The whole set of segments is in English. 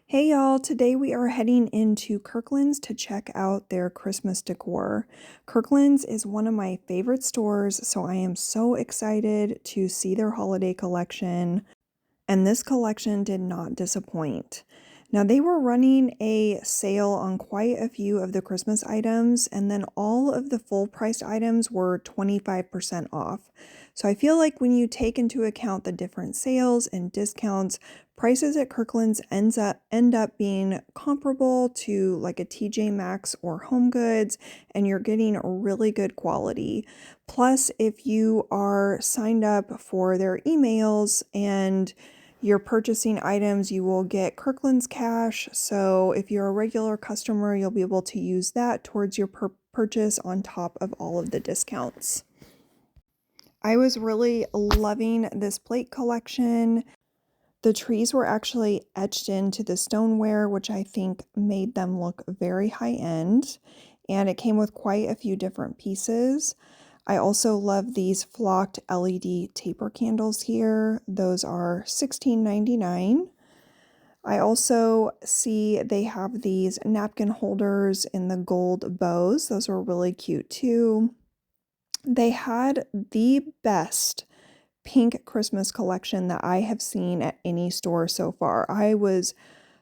Hey y'all, today we are heading into Kirklands to check out their Christmas decor. Kirklands is one of my favorite stores, so I am so excited to see their holiday collection, and this collection did not disappoint. Now, they were running a sale on quite a few of the Christmas items, and then all of the full priced items were 25% off. So I feel like when you take into account the different sales and discounts, prices at Kirkland's end up being comparable to like a TJ Maxx or Home Goods, and you're getting really good quality. Plus, if you are signed up for their emails and you're purchasing items, you will get Kirkland's Cash. So if you're a regular customer, you'll be able to use that towards your purchase on top of all of the discounts. I was really loving this plate collection. The trees were actually etched into the stoneware, which I think made them look very high end. And it came with quite a few different pieces. I also love these flocked LED taper candles here. Those are $16.99. I also see they have these napkin holders in the gold bows. Those are really cute too. They had the best pink Christmas collection that I have seen at any store so far. I was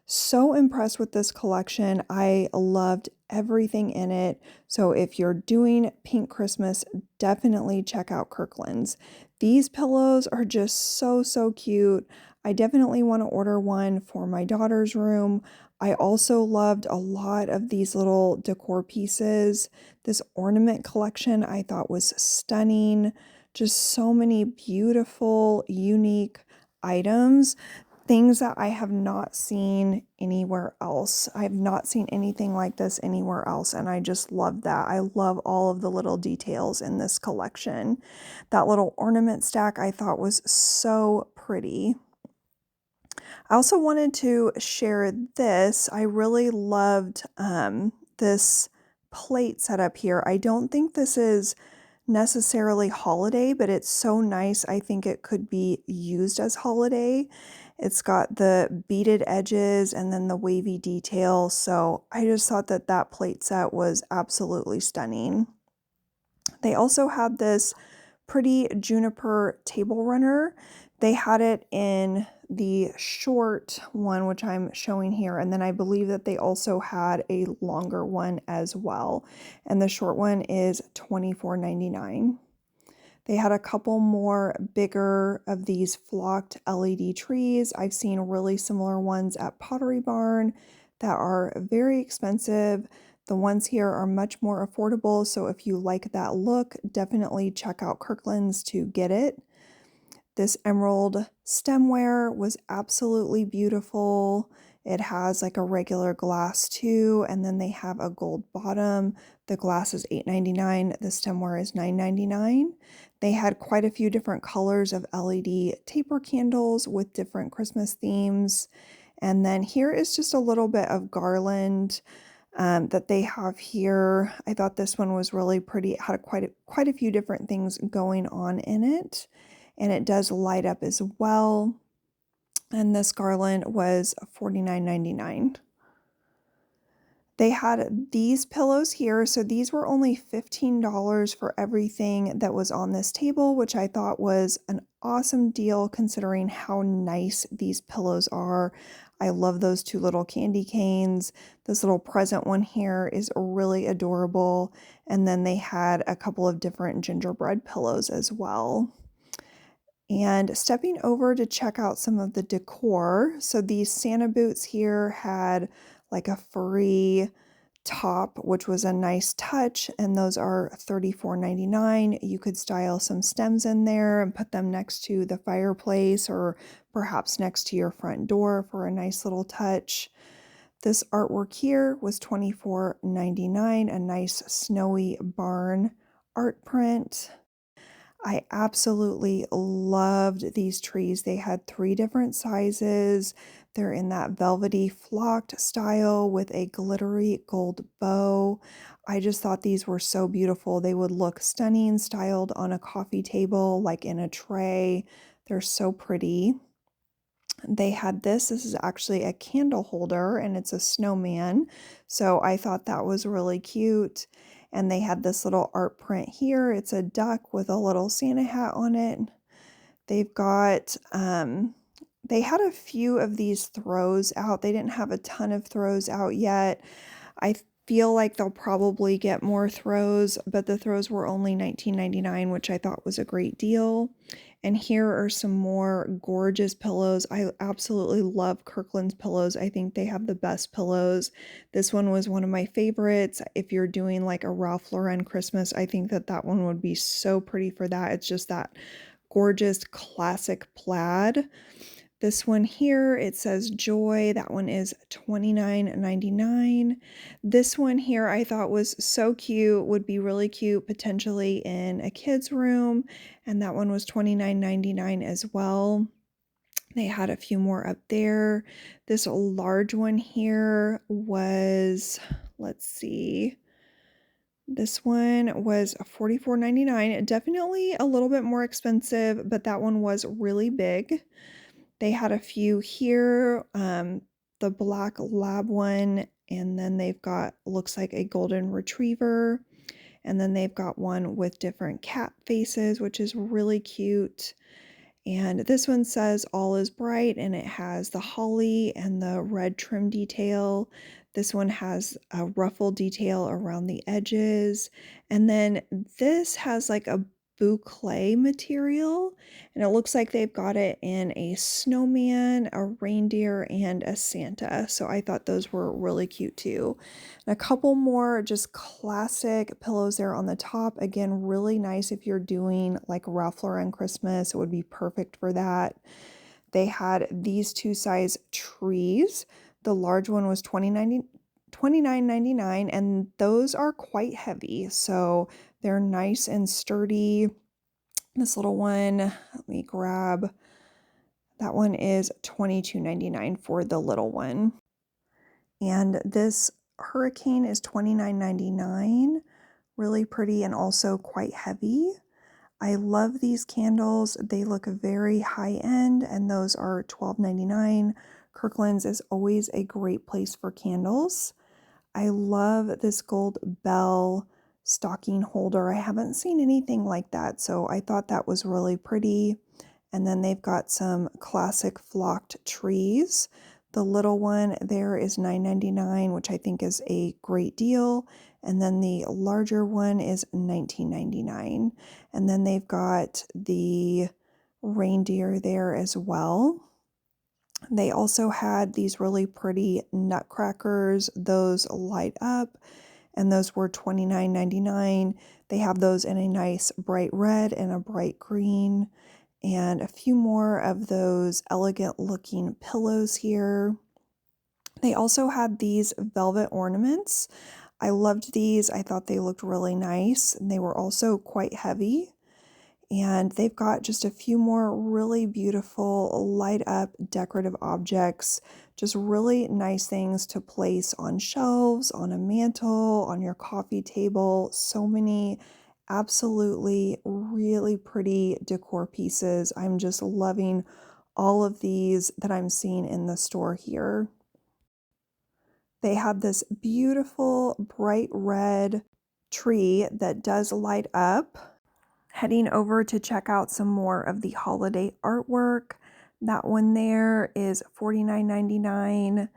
so impressed with this collection. I loved everything in it. So if you're doing pink Christmas, definitely check out Kirkland's. These pillows are just so cute. I definitely want to order one for my daughter's room. I also loved a lot of these little decor pieces. This ornament collection I thought was stunning. Just so many beautiful, unique items, things that I have not seen anywhere else. I have not seen anything like this anywhere else, and I just love that. I love all of the little details in this collection. That little ornament stack I thought was so pretty. I also wanted to share this. I really loved this plate setup here. I don't think this is necessarily holiday, but it's so nice. I think it could be used as holiday. It's got the beaded edges and then the wavy detail. So I just thought that that plate set was absolutely stunning. They also had this pretty juniper table runner. They had it in the short one, which I'm showing here, and then I believe that they also had a longer one as well. And the short one is $24.99. They had a couple more bigger of these flocked LED trees. I've seen really similar ones at Pottery Barn that are very expensive. The ones here are much more affordable, so if you like that look, definitely check out Kirkland's to get it. This emerald stemware was absolutely beautiful. It has like a regular glass too, and then they have a gold bottom. The glass is $8.99. The stemware is $9.99. They had quite a few different colors of LED taper candles with different Christmas themes. And then here is just a little bit of garland that they have here. I thought this one was really pretty. It had quite a few different things going on in it, and it does light up as well. And this garland was $49.99. They had these pillows here, so these were only $15 for everything that was on this table, which I thought was an awesome deal considering how nice these pillows are. I love those two little candy canes. This little present one here is really adorable. And then they had a couple of different gingerbread pillows as well. And stepping over to check out some of the decor. So these Santa boots here had like a furry top, which was a nice touch, and those are $34.99. You could style some stems in there and put them next to the fireplace or perhaps next to your front door for a nice little touch. This artwork here was $24.99, a nice snowy barn art print. I absolutely loved these trees. They had 3 different sizes. They're in that velvety flocked style with a glittery gold bow. I just thought these were so beautiful. They would look stunning styled on a coffee table, like in a tray. They're so pretty. They had this. This is actually a candle holder and it's a snowman. So I thought that was really cute. And they had this little art print here. It's a duck with a little Santa hat on it. They've got, they had a few of these throws out. They didn't have a ton of throws out yet. I feel like they'll probably get more throws, but the throws were only $19.99, which I thought was a great deal. And here are some more gorgeous pillows. I absolutely love Kirkland's pillows. I think they have the best pillows. This one was one of my favorites. If you're doing like a Ralph Lauren Christmas, I think that that one would be so pretty for that. It's just that gorgeous classic plaid. This one here, it says Joy. That one is $29.99. This one here I thought was so cute, would be really cute potentially in a kid's room, and that one was $29.99 as well. They had a few more up there. This large one here was, let's see, this one was $44.99. Definitely a little bit more expensive, but that one was really big. They had a few here, the black lab one, and then they've got, looks like a golden retriever, and then they've got one with different cat faces, which is really cute. And this one says all is bright, and it has the holly and the red trim detail. This one has a ruffle detail around the edges. And then this has like a boucle material, and it looks like they've got it in a snowman, a reindeer, and a Santa. So I thought those were really cute too. And a couple more just classic pillows there on the top. Again, really nice if you're doing like Ralph Lauren Christmas. It would be perfect for that. They had these two size trees. The large one was $29.99, and those are quite heavy. So they're nice and sturdy. This little one, let me grab, that one is $22.99 for the little one. And this hurricane is $29.99. Really pretty and also quite heavy. I love these candles. They look very high end, and those are $12.99. Kirkland's is always a great place for candles. I love this gold bell stocking holder. I haven't seen anything like that, so I thought that was really pretty. And then they've got some classic flocked trees. The little one there is $9.99, which I think is a great deal. And then the larger one is $19.99. And then they've got the reindeer there as well. They also had these really pretty nutcrackers. Those light up, and those were $29.99. They have those in a nice bright red and a bright green, and a few more of those elegant looking pillows here. They also had these velvet ornaments. I loved these. I thought they looked really nice, and they were also quite heavy. And they've got just a few more really beautiful light up decorative objects, just really nice things to place on shelves, on a mantle, on your coffee table. So many absolutely really pretty decor pieces. I'm just loving all of these that I'm seeing in the store here. They have this beautiful bright red tree that does light up. Heading over to check out some more of the holiday artwork. That one there is $49.99.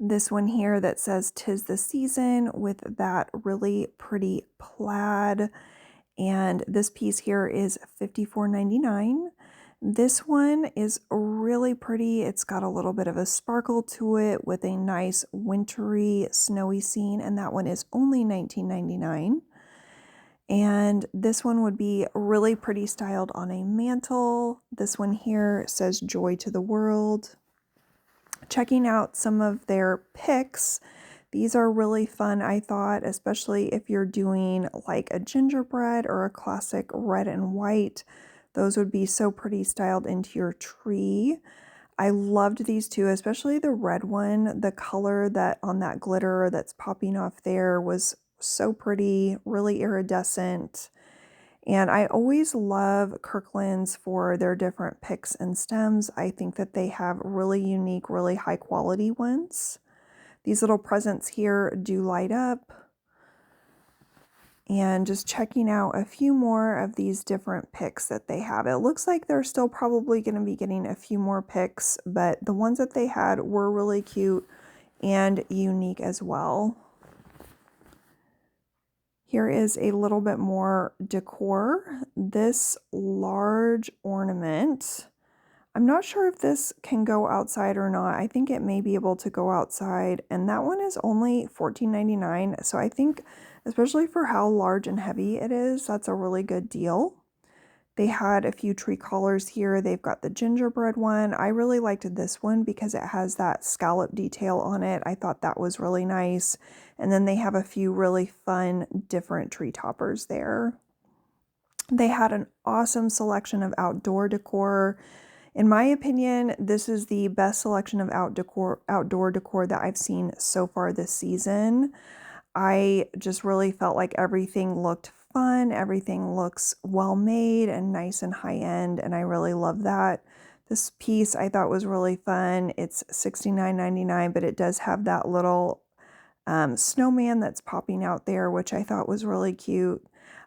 This one here that says "'Tis the Season" with that really pretty plaid. And this piece here is $54.99. This one is really pretty. It's got a little bit of a sparkle to it with a nice wintry snowy scene, and that one is only $19.99. And this one would be really pretty styled on a mantle. This one here says "Joy to the World." Checking out some of their picks. These are really fun, I thought, especially if you're doing like a gingerbread or a classic red and white. Those would be so pretty styled into your tree. I loved these two, especially the red one. The color that on that glitter that's popping off there was so pretty, really iridescent. And I always love Kirklands for their different picks and stems. I think that they have really unique, really high quality ones. These little presents here do light up. And just checking out a few more of these different picks that they have. It looks like they're still probably going to be getting a few more picks, but the ones that they had were really cute and unique as well. Here is a little bit more decor. This large ornament, I'm not sure if this can go outside or not. I think it may be able to go outside, and that one is only $14.99. So I think, especially for how large and heavy it is, that's a really good deal. They had a few tree collars here. They've got the gingerbread one. I really liked this one because it has that scallop detail on it. I thought that was really nice. And then they have a few really fun different tree toppers there. They had an awesome selection of outdoor decor. In my opinion, this is the best selection of outdoor decor that I've seen so far this season. I just really felt like everything looked fun. Everything looks well made and nice and high end, and I really love that. This piece I thought was really fun. It's $69.99, but it does have that little snowman that's popping out there, which I thought was really cute.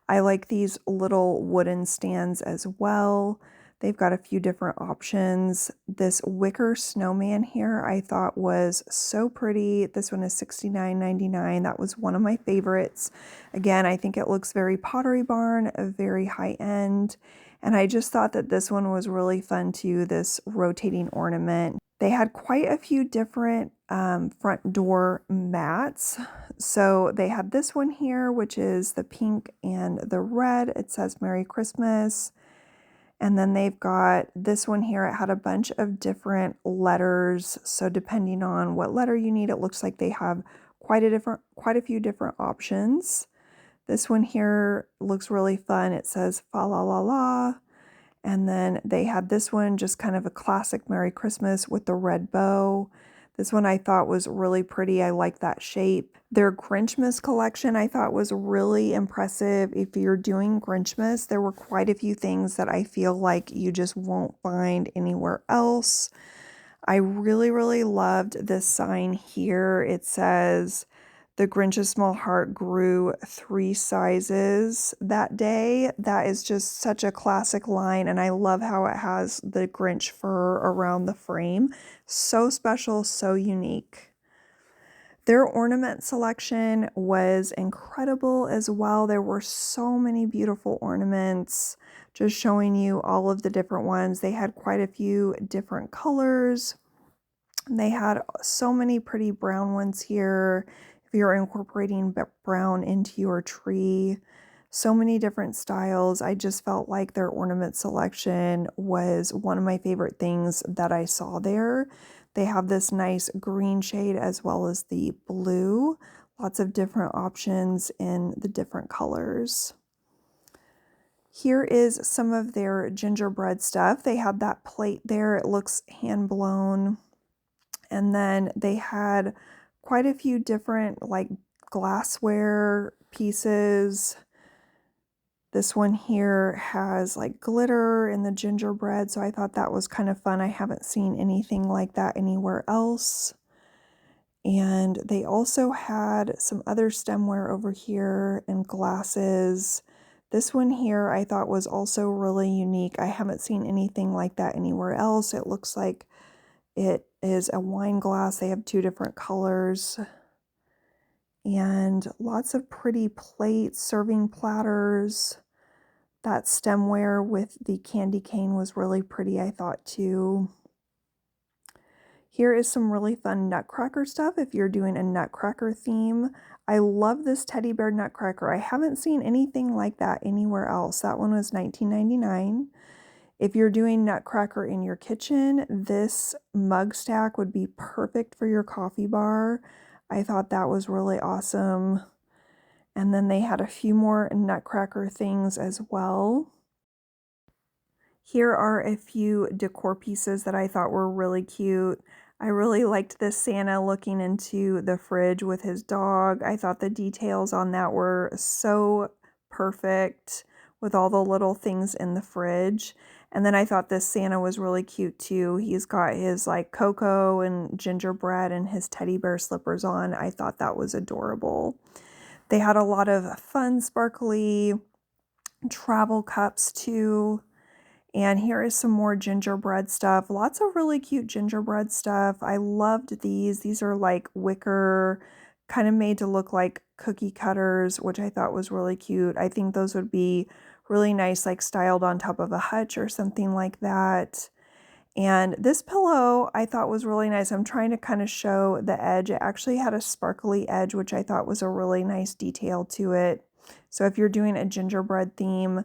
I like these little wooden stands as well. They've got a few different options. This wicker snowman here I thought was so pretty. This one is $69.99. That was one of my favorites. Again, I think it looks very Pottery Barn, very high end. And I just thought that this one was really fun too, this rotating ornament. They had quite a few different front door mats. So they had this one here, which is the pink and the red. It says Merry Christmas. And then they've got this one here. It had a bunch of different letters. So depending on what letter you need, it looks like they have quite a few different options. This one here looks really fun. It says fa la la la. And then they had this one, just kind of a classic Merry Christmas with the red bow. This one I thought was really pretty. I like that shape. Their Grinchmas collection I thought was really impressive. If you're doing Grinchmas, there were quite a few things that I feel like you just won't find anywhere else. I really, really loved this sign here. It says, "The Grinch's small heart grew 3 sizes that day." That is just such a classic line, and I love how it has the Grinch fur around the frame. So special, so unique. Their ornament selection was incredible as well. There were so many beautiful ornaments, just showing you all of the different ones. They had quite a few different colors. They had so many pretty brown ones here. If you're incorporating brown into your tree, so many different styles. I just felt like their ornament selection was one of my favorite things that I saw there. They have this nice green shade as well as the blue. Lots of different options in the different colors. Here is some of their gingerbread stuff. They had that plate there. It looks hand blown. And then they had quite a few different like glassware pieces. This one here has like glitter in the gingerbread, so I thought that was kind of fun. I haven't seen anything like that anywhere else. And they also had some other stemware over here and glasses. This one here I thought was also really unique. I haven't seen anything like that anywhere else. It looks like it is a wine glass. They have 2 different colors. And lots of pretty plates, serving platters. That stemware with the candy cane was really pretty, I thought, too. Here is some really fun nutcracker stuff if you're doing a nutcracker theme. I love this teddy bear nutcracker. I haven't seen anything like that anywhere else. That one was $19.99. If you're doing nutcracker in your kitchen, this mug stack would be perfect for your coffee bar. I thought that was really awesome. And then they had a few more nutcracker things as well. Here are a few decor pieces that I thought were really cute. I really liked this Santa looking into the fridge with his dog. I thought the details on that were so perfect with all the little things in the fridge. And then I thought this Santa was really cute too. He's got his like cocoa and gingerbread and his teddy bear slippers on. I thought that was adorable. They had a lot of fun, sparkly travel cups too. And here is some more gingerbread stuff. Lots of really cute gingerbread stuff. I loved these. These are like wicker, kind of made to look like cookie cutters, which I thought was really cute. I think those would be really nice, like styled on top of a hutch or something like that. And this pillow I thought was really nice. I'm trying to kind of show the edge. It actually had a sparkly edge, which I thought was a really nice detail to it. So if you're doing a gingerbread theme,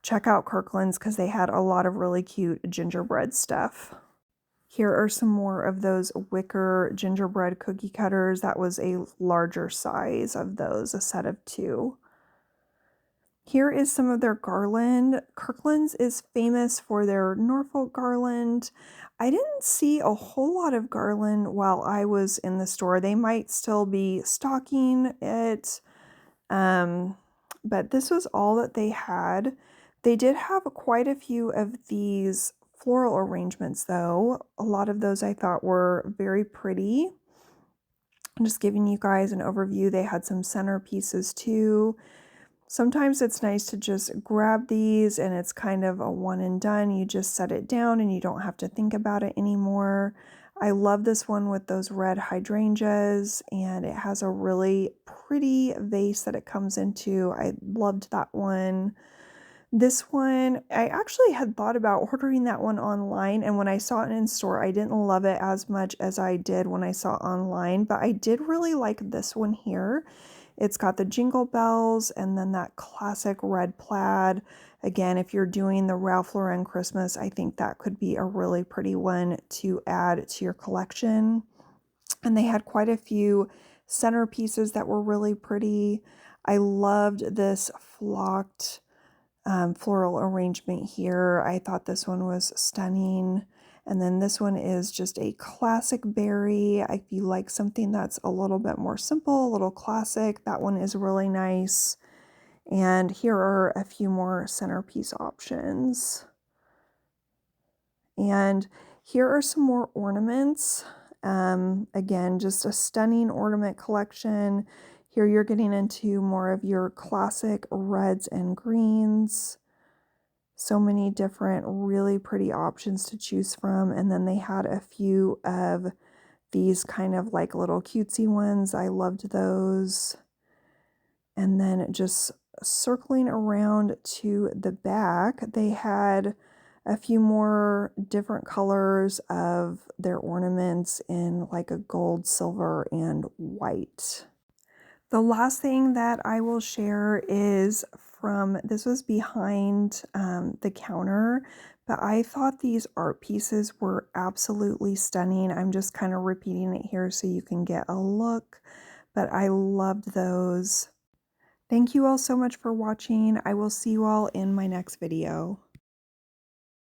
check out Kirklands because they had a lot of really cute gingerbread stuff. Here are some more of those wicker gingerbread cookie cutters. That was a larger size of those, a set of 2. Here is some of their garland. Kirkland's is famous for their Norfolk garland. I didn't see a whole lot of garland while I was in the store. They might still be stocking it, but this was all that they had. They did have quite a few of these floral arrangements though. A lot of those I thought were very pretty. I'm just giving you guys an overview. They had some centerpieces too. Sometimes it's nice to just grab these and it's kind of a one and done. You just set it down and you don't have to think about it anymore. I love this one with those red hydrangeas, and it has a really pretty vase that it comes into. I loved that one. This one, I actually had thought about ordering that one online, and when I saw it in store, I didn't love it as much as I did when I saw it online, but I did really like this one here. It's got the jingle bells and then that classic red plaid. Again, if you're doing the Ralph Lauren Christmas, I think that could be a really pretty one to add to your collection. And they had quite a few centerpieces that were really pretty. I loved this flocked floral arrangement here. I thought this one was stunning. And then this one is just a classic berry. If you like something that's a little bit more simple, a little classic, that one is really nice. And here are a few more centerpiece options. And here are some more ornaments. Again, just a stunning ornament collection. Here you're getting into more of your classic reds and greens. So many different really pretty options to choose from. And then they had a few of these kind of like little cutesy ones. I loved those. And then just circling around to the back, they had a few more different colors of their ornaments in like a gold, silver, and white. The last thing that I will share is this was behind the counter, but I thought these art pieces were absolutely stunning. I'm just kind of repeating it here so you can get a look, but I loved those. Thank you all so much for watching. I will see you all in my next video.